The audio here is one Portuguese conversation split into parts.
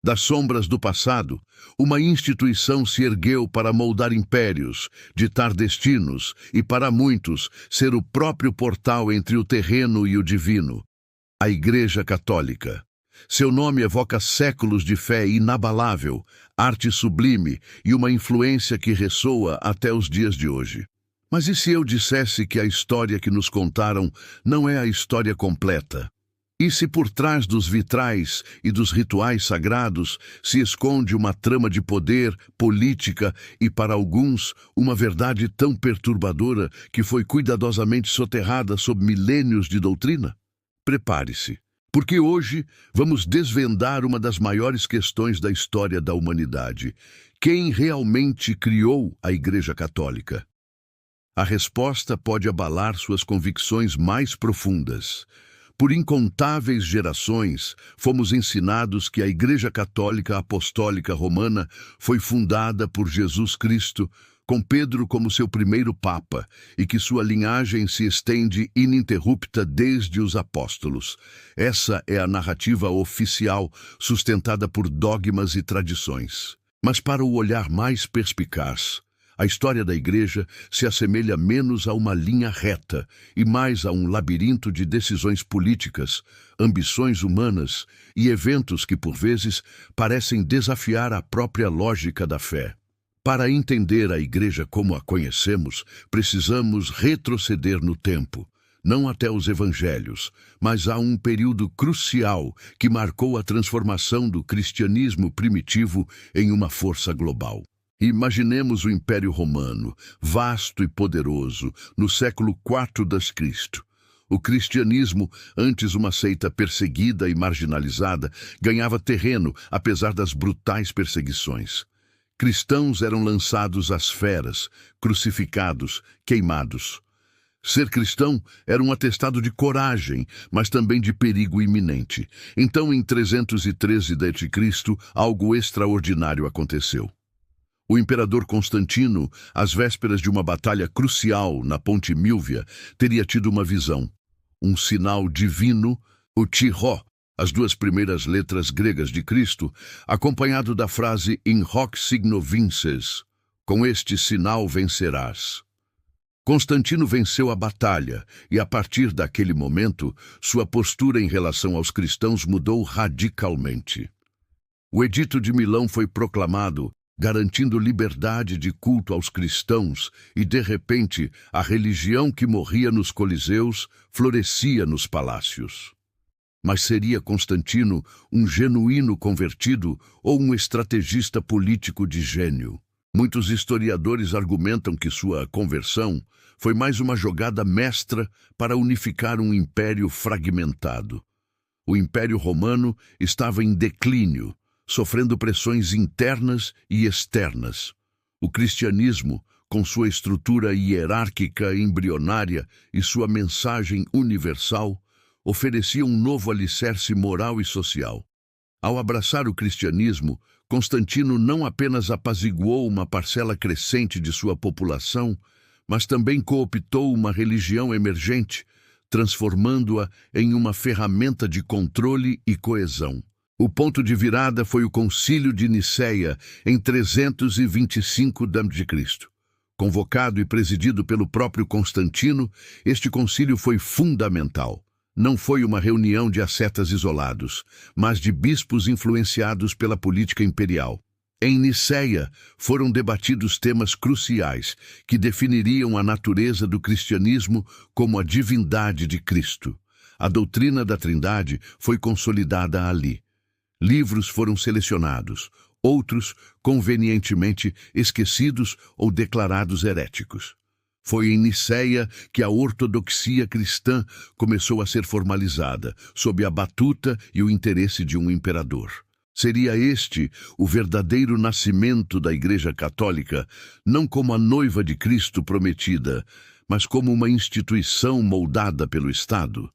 Das sombras do passado, uma instituição se ergueu para moldar impérios, ditar destinos e, para muitos, ser o próprio portal entre o terreno e o divino. A Igreja Católica. Seu nome evoca séculos de fé inabalável, arte sublime e uma influência que ressoa até os dias de hoje. Mas e se eu dissesse que a história que nos contaram não é a história completa? E se por trás dos vitrais e dos rituais sagrados se esconde uma trama de poder, política e, para alguns, uma verdade tão perturbadora que foi cuidadosamente soterrada sob milênios de doutrina? Prepare-se, porque hoje vamos desvendar uma das maiores questões da história da humanidade. Quem realmente criou a Igreja Católica? A resposta pode abalar suas convicções mais profundas. Por incontáveis gerações, fomos ensinados que a Igreja Católica Apostólica Romana foi fundada por Jesus Cristo, com Pedro como seu primeiro Papa, e que sua linhagem se estende ininterrupta desde os apóstolos. Essa é a narrativa oficial, sustentada por dogmas e tradições. Mas para o olhar mais perspicaz, a história da Igreja se assemelha menos a uma linha reta e mais a um labirinto de decisões políticas, ambições humanas e eventos que, por vezes, parecem desafiar a própria lógica da fé. Para entender a Igreja como a conhecemos, precisamos retroceder no tempo, não até os Evangelhos, mas a um período crucial que marcou a transformação do cristianismo primitivo em uma força global. Imaginemos o Império Romano, vasto e poderoso, no século IV d.C. O cristianismo, antes uma seita perseguida e marginalizada, ganhava terreno, apesar das brutais perseguições. Cristãos eram lançados às feras, crucificados, queimados. Ser cristão era um atestado de coragem, mas também de perigo iminente. Então, em 313 d.C., algo extraordinário aconteceu. O imperador Constantino, às vésperas de uma batalha crucial na Ponte Milvia, teria tido uma visão. Um sinal divino, o Chi-Rho, as duas primeiras letras gregas de Cristo, acompanhado da frase In hoc signo vinces, com este sinal vencerás. Constantino venceu a batalha e, a partir daquele momento, sua postura em relação aos cristãos mudou radicalmente. O Edito de Milão foi proclamado, garantindo liberdade de culto aos cristãos, e, de repente, a religião que morria nos coliseus florescia nos palácios. Mas seria Constantino um genuíno convertido ou um estrategista político de gênio? Muitos historiadores argumentam que sua conversão foi mais uma jogada mestra para unificar um império fragmentado. O Império Romano estava em declínio, sofrendo pressões internas e externas. O cristianismo, com sua estrutura hierárquica embrionária e sua mensagem universal, oferecia um novo alicerce moral e social. Ao abraçar o cristianismo, Constantino não apenas apaziguou uma parcela crescente de sua população, mas também cooptou uma religião emergente, transformando-a em uma ferramenta de controle e coesão. O ponto de virada foi o Concílio de Niceia, em 325 d.C. Convocado e presidido pelo próprio Constantino, este concílio foi fundamental. Não foi uma reunião de ascetas isolados, mas de bispos influenciados pela política imperial. Em Niceia foram debatidos temas cruciais que definiriam a natureza do cristianismo como a divindade de Cristo. A doutrina da Trindade foi consolidada ali. Livros foram selecionados, outros convenientemente esquecidos ou declarados heréticos. Foi em Niceia que a ortodoxia cristã começou a ser formalizada, sob a batuta e o interesse de um imperador. Seria este o verdadeiro nascimento da Igreja Católica, não como a noiva de Cristo prometida, mas como uma instituição moldada pelo Estado.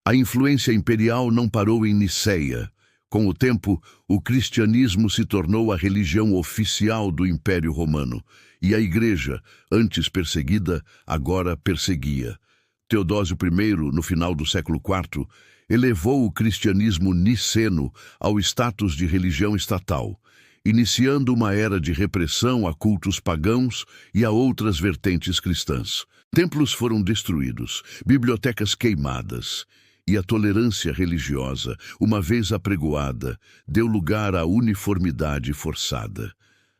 A influência imperial não parou em Niceia. Com o tempo, o cristianismo se tornou a religião oficial do Império Romano, e a Igreja, antes perseguida, agora perseguia. Teodósio I, no final do século IV, elevou o cristianismo niceno ao status de religião estatal, iniciando uma era de repressão a cultos pagãos e a outras vertentes cristãs. Templos foram destruídos, bibliotecas queimadas, e a tolerância religiosa, uma vez apregoada, deu lugar à uniformidade forçada.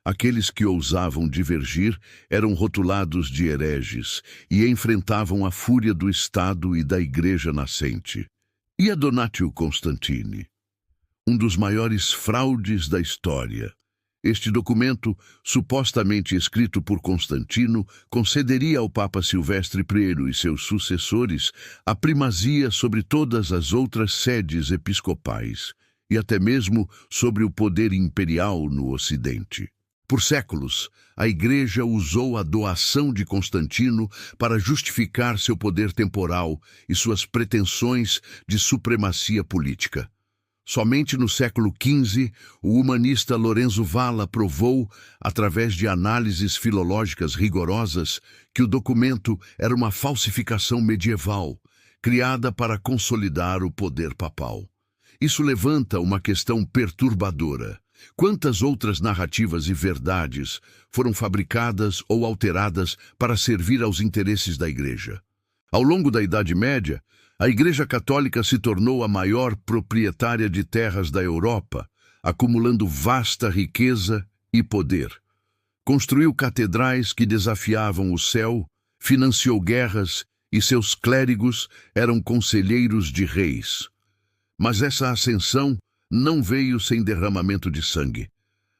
Aqueles que ousavam divergir eram rotulados de hereges e enfrentavam a fúria do Estado e da Igreja nascente. E a Donátio Constantini, um dos maiores fraudes da história. Este documento, supostamente escrito por Constantino, concederia ao Papa Silvestre I e seus sucessores a primazia sobre todas as outras sedes episcopais e até mesmo sobre o poder imperial no Ocidente. Por séculos, a Igreja usou a doação de Constantino para justificar seu poder temporal e suas pretensões de supremacia política. Somente no século XV, o humanista Lorenzo Valla provou, através de análises filológicas rigorosas, que o documento era uma falsificação medieval, criada para consolidar o poder papal. Isso levanta uma questão perturbadora. Quantas outras narrativas e verdades foram fabricadas ou alteradas para servir aos interesses da Igreja? Ao longo da Idade Média, a Igreja Católica se tornou a maior proprietária de terras da Europa, acumulando vasta riqueza e poder. Construiu catedrais que desafiavam o céu, financiou guerras e seus clérigos eram conselheiros de reis. Mas essa ascensão não veio sem derramamento de sangue.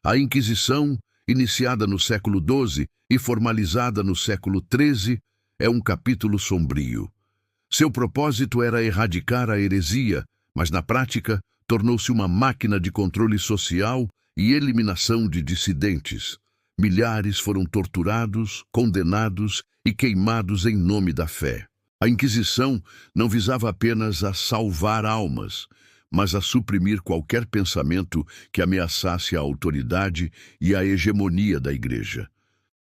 A Inquisição, iniciada no século XII e formalizada no século XIII, é um capítulo sombrio. Seu propósito era erradicar a heresia, mas na prática tornou-se uma máquina de controle social e eliminação de dissidentes. Milhares foram torturados, condenados e queimados em nome da fé. A Inquisição não visava apenas a salvar almas, mas a suprimir qualquer pensamento que ameaçasse a autoridade e a hegemonia da Igreja.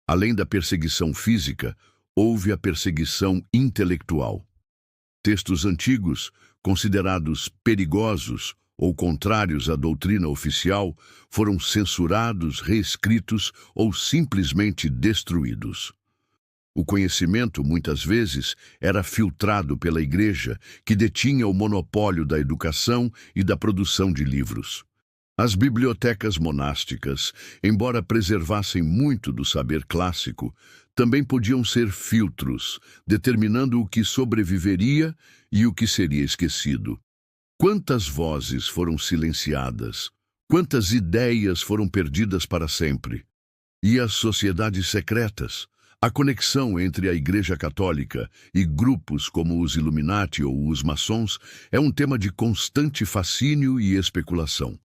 Além da perseguição física, houve a perseguição intelectual. Textos antigos, considerados perigosos ou contrários à doutrina oficial, foram censurados, reescritos ou simplesmente destruídos. O conhecimento, muitas vezes, era filtrado pela Igreja, que detinha o monopólio da educação e da produção de livros. As bibliotecas monásticas, embora preservassem muito do saber clássico, também podiam ser filtros, determinando o que sobreviveria e o que seria esquecido. Quantas vozes foram silenciadas? Quantas ideias foram perdidas para sempre? E as sociedades secretas? A conexão entre a Igreja Católica e grupos como os Illuminati ou os maçons é um tema de constante fascínio e especulação.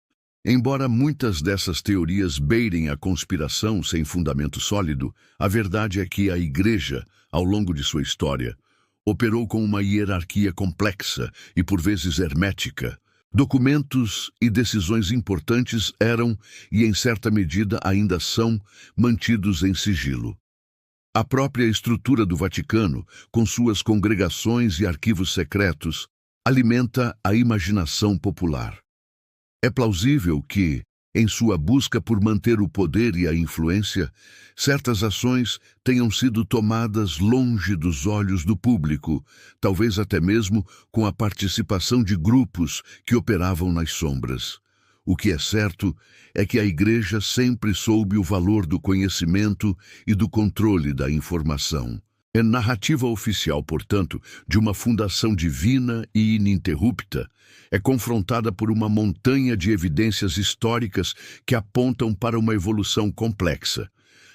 Embora muitas dessas teorias beirem a conspiração sem fundamento sólido, a verdade é que a Igreja, ao longo de sua história, operou com uma hierarquia complexa e por vezes hermética. Documentos e decisões importantes eram, e em certa medida ainda são, mantidos em sigilo. A própria estrutura do Vaticano, com suas congregações e arquivos secretos, alimenta a imaginação popular. É plausível que, em sua busca por manter o poder e a influência, certas ações tenham sido tomadas longe dos olhos do público, talvez até mesmo com a participação de grupos que operavam nas sombras. O que é certo é que a Igreja sempre soube o valor do conhecimento e do controle da informação. É narrativa oficial, portanto, de uma fundação divina e ininterrupta, é confrontada por uma montanha de evidências históricas que apontam para uma evolução complexa.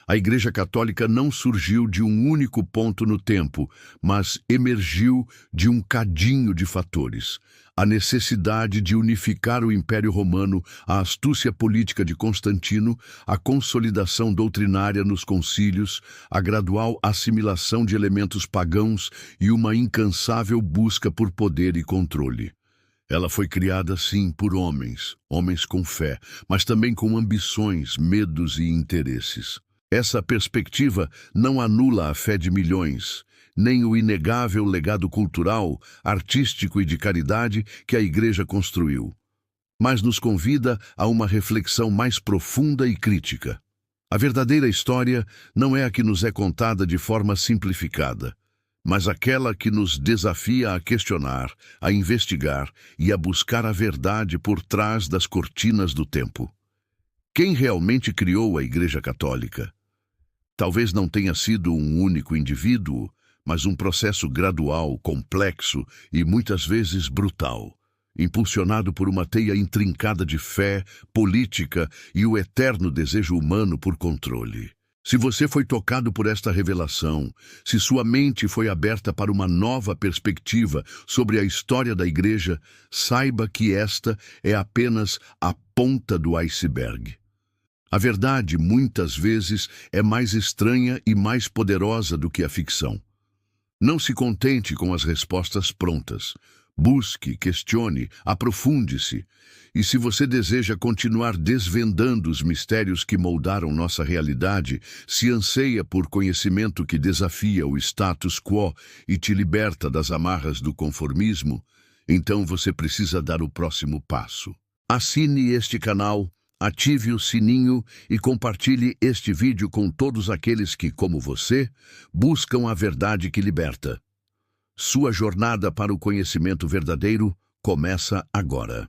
A Igreja Católica não surgiu de um único ponto no tempo, mas emergiu de um cadinho de fatores. A necessidade de unificar o Império Romano, a astúcia política de Constantino, a consolidação doutrinária nos concílios, a gradual assimilação de elementos pagãos e uma incansável busca por poder e controle. Ela foi criada, sim, por homens com fé, mas também com ambições, medos e interesses. Essa perspectiva não anula a fé de milhões, nem o inegável legado cultural, artístico e de caridade que a Igreja construiu, mas nos convida a uma reflexão mais profunda e crítica. A verdadeira história não é a que nos é contada de forma simplificada, mas aquela que nos desafia a questionar, a investigar e a buscar a verdade por trás das cortinas do tempo. Quem realmente criou a Igreja Católica? Talvez não tenha sido um único indivíduo, mas um processo gradual, complexo e muitas vezes brutal, impulsionado por uma teia intrincada de fé, política e o eterno desejo humano por controle. Se você foi tocado por esta revelação, se sua mente foi aberta para uma nova perspectiva sobre a história da Igreja, saiba que esta é apenas a ponta do iceberg. A verdade, muitas vezes, é mais estranha e mais poderosa do que a ficção. Não se contente com as respostas prontas. Busque, questione, aprofunde-se. E se você deseja continuar desvendando os mistérios que moldaram nossa realidade, se anseia por conhecimento que desafia o status quo e te liberta das amarras do conformismo, então você precisa dar o próximo passo. Assine este canal, ative o sininho e compartilhe este vídeo com todos aqueles que, como você, buscam a verdade que liberta. Sua jornada para o conhecimento verdadeiro começa agora.